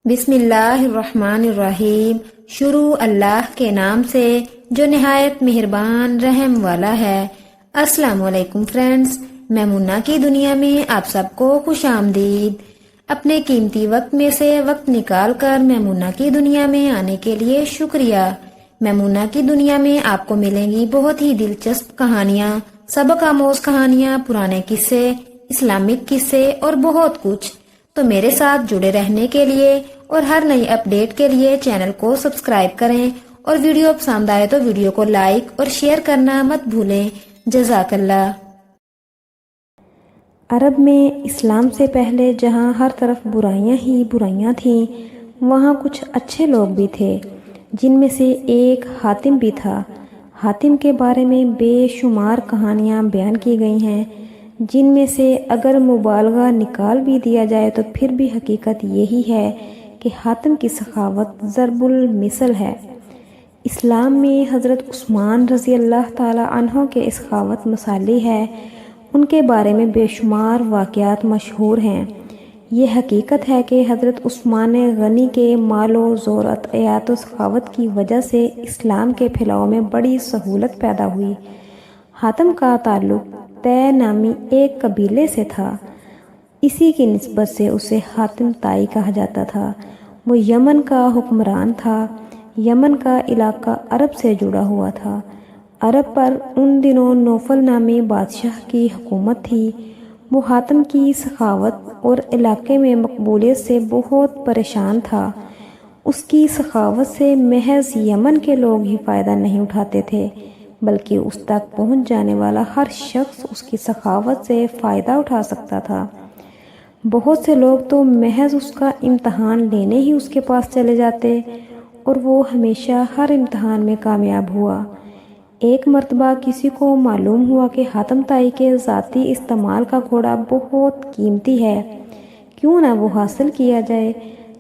بسم اللہ الرحمن الرحیم۔ شروع اللہ کے نام سے جو نہایت مہربان رحم والا ہے۔ السلام علیکم فرینڈز، میمونہ کی دنیا میں آپ سب کو خوش آمدید۔ اپنے قیمتی وقت میں سے وقت نکال کر میمونہ کی دنیا میں آنے کے لیے شکریہ۔ میمونہ کی دنیا میں آپ کو ملیں گی بہت ہی دلچسپ کہانیاں، سبق آموز کہانیاں، پرانے قصے، اسلامک قصے اور بہت کچھ۔ تو میرے ساتھ جڑے رہنے کے لیے اور ہر نئی اپڈیٹ کے لیے چینل کو سبسکرائب کریں، اور ویڈیو پسند آئے تو ویڈیو کو لائک اور شیئر کرنا مت بھولیں۔ جزاک اللہ۔ عرب میں اسلام سے پہلے جہاں ہر طرف برائیاں ہی برائیاں تھیں، وہاں کچھ اچھے لوگ بھی تھے، جن میں سے ایک حاتم بھی تھا۔ حاتم کے بارے میں بے شمار کہانیاں بیان کی گئی ہیں، جن میں سے اگر مبالغہ نکال بھی دیا جائے تو پھر بھی حقیقت یہی ہے کہ حاتم کی سخاوت ضرب المثل ہے۔ اسلام میں حضرت عثمان رضی اللہ تعالی عنہ کے سخاوت مثالی ہے۔ ان کے بارے میں بے شمار واقعات مشہور ہیں۔ یہ حقیقت ہے کہ حضرت عثمان غنی کے مال و زور عطیات و سخاوت کی وجہ سے اسلام کے پھیلاؤ میں بڑی سہولت پیدا ہوئی۔ حاتم کا تعلق طے نامی ایک قبیلے سے تھا، اسی کی نسبت سے اسے حاتم طائی کہا جاتا تھا۔ وہ یمن کا حکمران تھا۔ یمن کا علاقہ عرب سے جڑا ہوا تھا۔ عرب پر ان دنوں نوفل نامی بادشاہ کی حکومت تھی۔ وہ حاتم کی سخاوت اور علاقے میں مقبولیت سے بہت پریشان تھا۔ اس کی سخاوت سے محض یمن کے لوگ ہی فائدہ نہیں اٹھاتے تھے، بلکہ اس تک پہنچ جانے والا ہر شخص اس کی سخاوت سے فائدہ اٹھا سکتا تھا۔ بہت سے لوگ تو محض اس کا امتحان لینے ہی اس کے پاس چلے جاتے، اور وہ ہمیشہ ہر امتحان میں کامیاب ہوا۔ ایک مرتبہ کسی کو معلوم ہوا کہ حاتم طائی کے ذاتی استعمال کا گھوڑا بہت قیمتی ہے، کیوں نہ وہ حاصل کیا جائے۔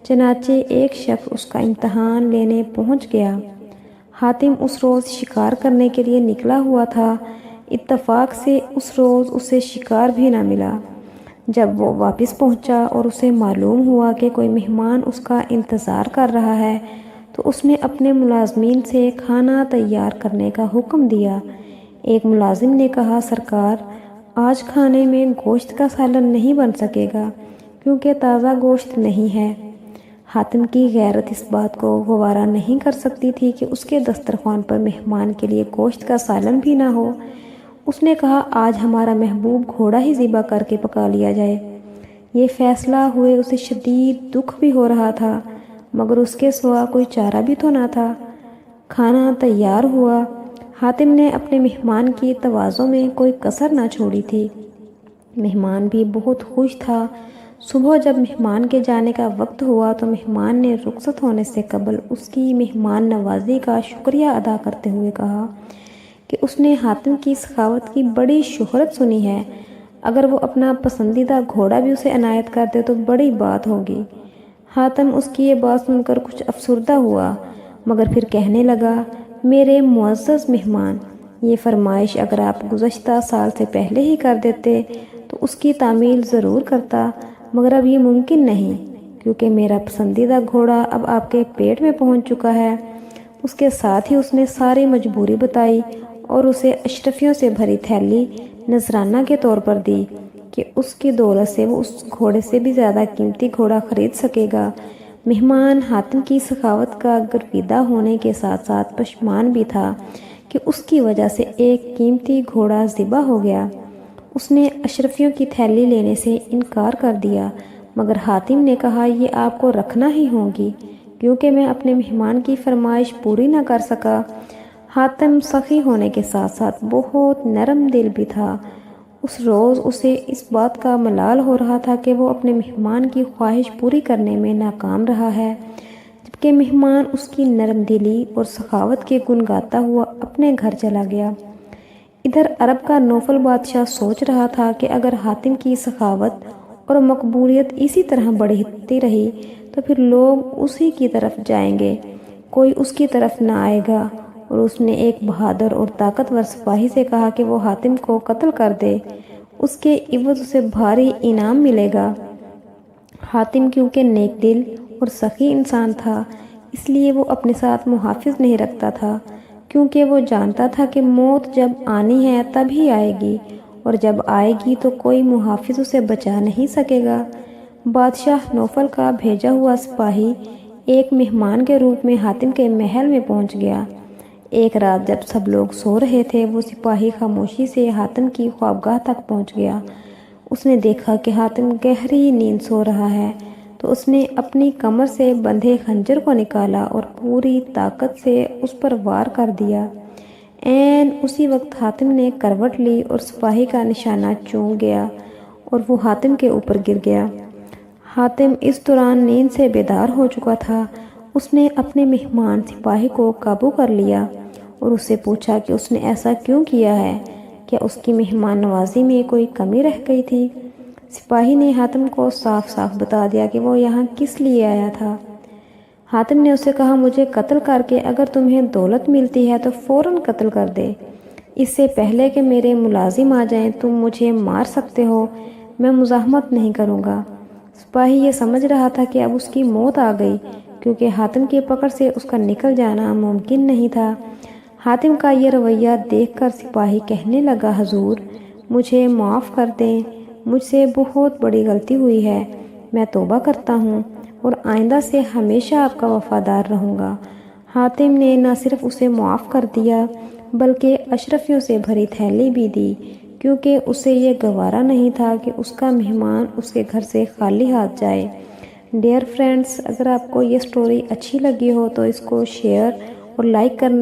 چنانچہ ایک شخص اس کا امتحان لینے پہنچ گیا۔ حاتم اس روز شکار کرنے کے لیے نکلا ہوا تھا۔ اتفاق سے اس روز اسے شکار بھی نہ ملا۔ جب وہ واپس پہنچا اور اسے معلوم ہوا کہ کوئی مہمان اس کا انتظار کر رہا ہے، تو اس نے اپنے ملازمین سے کھانا تیار کرنے کا حکم دیا۔ ایک ملازم نے کہا، سرکار، آج کھانے میں گوشت کا سالن نہیں بن سکے گا، کیونکہ تازہ گوشت نہیں ہے۔ حاتم کی غیرت اس بات کو گوارا نہیں کر سکتی تھی کہ اس کے دسترخوان پر مہمان کے لیے گوشت کا سالن بھی نہ ہو۔ اس نے کہا، آج ہمارا محبوب گھوڑا ہی ذبح کر کے پکا لیا جائے۔ یہ فیصلہ ہوئے اسے شدید دکھ بھی ہو رہا تھا، مگر اس کے سوا کوئی چارہ بھی تو نہ تھا۔ کھانا تیار ہوا۔ حاتم نے اپنے مہمان کی تواضع میں کوئی کسر نہ چھوڑی تھی۔ مہمان بھی بہت خوش تھا۔ صبح جب مہمان کے جانے کا وقت ہوا تو مہمان نے رخصت ہونے سے قبل اس کی مہمان نوازی کا شکریہ ادا کرتے ہوئے کہا کہ اس نے حاتم کی سخاوت کی بڑی شہرت سنی ہے۔ اگر وہ اپنا پسندیدہ گھوڑا بھی اسے عنایت کر دے تو بڑی بات ہوگی۔ حاتم اس کی یہ بات سن کر کچھ افسردہ ہوا، مگر پھر کہنے لگا، میرے معزز مہمان، یہ فرمائش اگر آپ گزشتہ سال سے پہلے ہی کر دیتے تو اس کی تعمیل ضرور کرتا، مگر اب یہ ممکن نہیں، کیونکہ میرا پسندیدہ گھوڑا اب آپ کے پیٹ میں پہنچ چکا ہے۔ اس کے ساتھ ہی اس نے ساری مجبوری بتائی اور اسے اشرفیوں سے بھری تھیلی نذرانہ کے طور پر دی کہ اس کی دولت سے وہ اس گھوڑے سے بھی زیادہ قیمتی گھوڑا خرید سکے گا۔ مہمان حاتم کی سخاوت کا گرویدہ ہونے کے ساتھ ساتھ پشیمان بھی تھا کہ اس کی وجہ سے ایک قیمتی گھوڑا ذبح ہو گیا۔ اس نے اشرفیوں کی تھیلی لینے سے انکار کر دیا، مگر حاتم نے کہا، یہ آپ کو رکھنا ہی ہوگی، کیونکہ میں اپنے مہمان کی فرمائش پوری نہ کر سکا۔ حاتم سخی ہونے کے ساتھ ساتھ بہت نرم دل بھی تھا۔ اس روز اسے اس بات کا ملال ہو رہا تھا کہ وہ اپنے مہمان کی خواہش پوری کرنے میں ناکام رہا ہے، جبکہ مہمان اس کی نرم دلی اور سخاوت کے گن گاتا ہوا اپنے گھر چلا گیا۔ ادھر عرب کا نوفل بادشاہ سوچ رہا تھا کہ اگر حاتم کی سخاوت اور مقبولیت اسی طرح بڑھتی رہی تو پھر لوگ اسی کی طرف جائیں گے، کوئی اس کی طرف نہ آئے گا، اور اس نے ایک بہادر اور طاقتور سپاہی سے کہا کہ وہ حاتم کو قتل کر دے، اس کے عوض اسے بھاری انعام ملے گا۔ حاتم کیونکہ نیک دل اور سخی انسان تھا، اس لیے وہ اپنے ساتھ محافظ نہیں رکھتا تھا، کیونکہ وہ جانتا تھا کہ موت جب آنی ہے تب ہی آئے گی، اور جب آئے گی تو کوئی محافظ اسے بچا نہیں سکے گا۔ بادشاہ نوفل کا بھیجا ہوا سپاہی ایک مہمان کے روپ میں حاتم کے محل میں پہنچ گیا۔ ایک رات جب سب لوگ سو رہے تھے، وہ سپاہی خاموشی سے حاتم کی خوابگاہ تک پہنچ گیا۔ اس نے دیکھا کہ حاتم گہری نیند سو رہا ہے، تو اس نے اپنی کمر سے بندھے خنجر کو نکالا اور پوری طاقت سے اس پر وار کر دیا۔ عین اسی وقت حاتم نے کروٹ لی اور سپاہی کا نشانہ چونک گیا اور وہ حاتم کے اوپر گر گیا۔ حاتم اس دوران نیند سے بیدار ہو چکا تھا۔ اس نے اپنے مہمان سپاہی کو قابو کر لیا اور اس سے پوچھا کہ اس نے ایسا کیوں کیا ہے، کیا اس کی مہمان نوازی میں کوئی کمی رہ گئی تھی؟ سپاہی نے حاتم کو صاف صاف بتا دیا کہ وہ یہاں کس لیے آیا تھا۔ حاتم نے اسے کہا، مجھے قتل کر کے اگر تمہیں دولت ملتی ہے تو فوراً قتل کر دے۔ اس سے پہلے کہ میرے ملازم آ جائیں تم مجھے مار سکتے ہو، میں مزاحمت نہیں کروں گا۔ سپاہی یہ سمجھ رہا تھا کہ اب اس کی موت آ گئی، کیونکہ حاتم کی پکڑ سے اس کا نکل جانا ممکن نہیں تھا۔ حاتم کا یہ رویہ دیکھ کر سپاہی کہنے لگا، حضور مجھے معاف کر دیں، مجھ سے بہت بڑی غلطی ہوئی ہے، میں توبہ کرتا ہوں اور آئندہ سے ہمیشہ آپ کا وفادار رہوں گا۔ حاتم نے نہ صرف اسے معاف کر دیا بلکہ اشرفیوں سے بھری تھیلی بھی دی، کیونکہ اسے یہ گوارا نہیں تھا کہ اس کا مہمان اس کے گھر سے خالی ہاتھ جائے۔ ڈیئر فرینڈز، اگر آپ کو یہ سٹوری اچھی لگی ہو تو اس کو شیئر اور لائک کرنا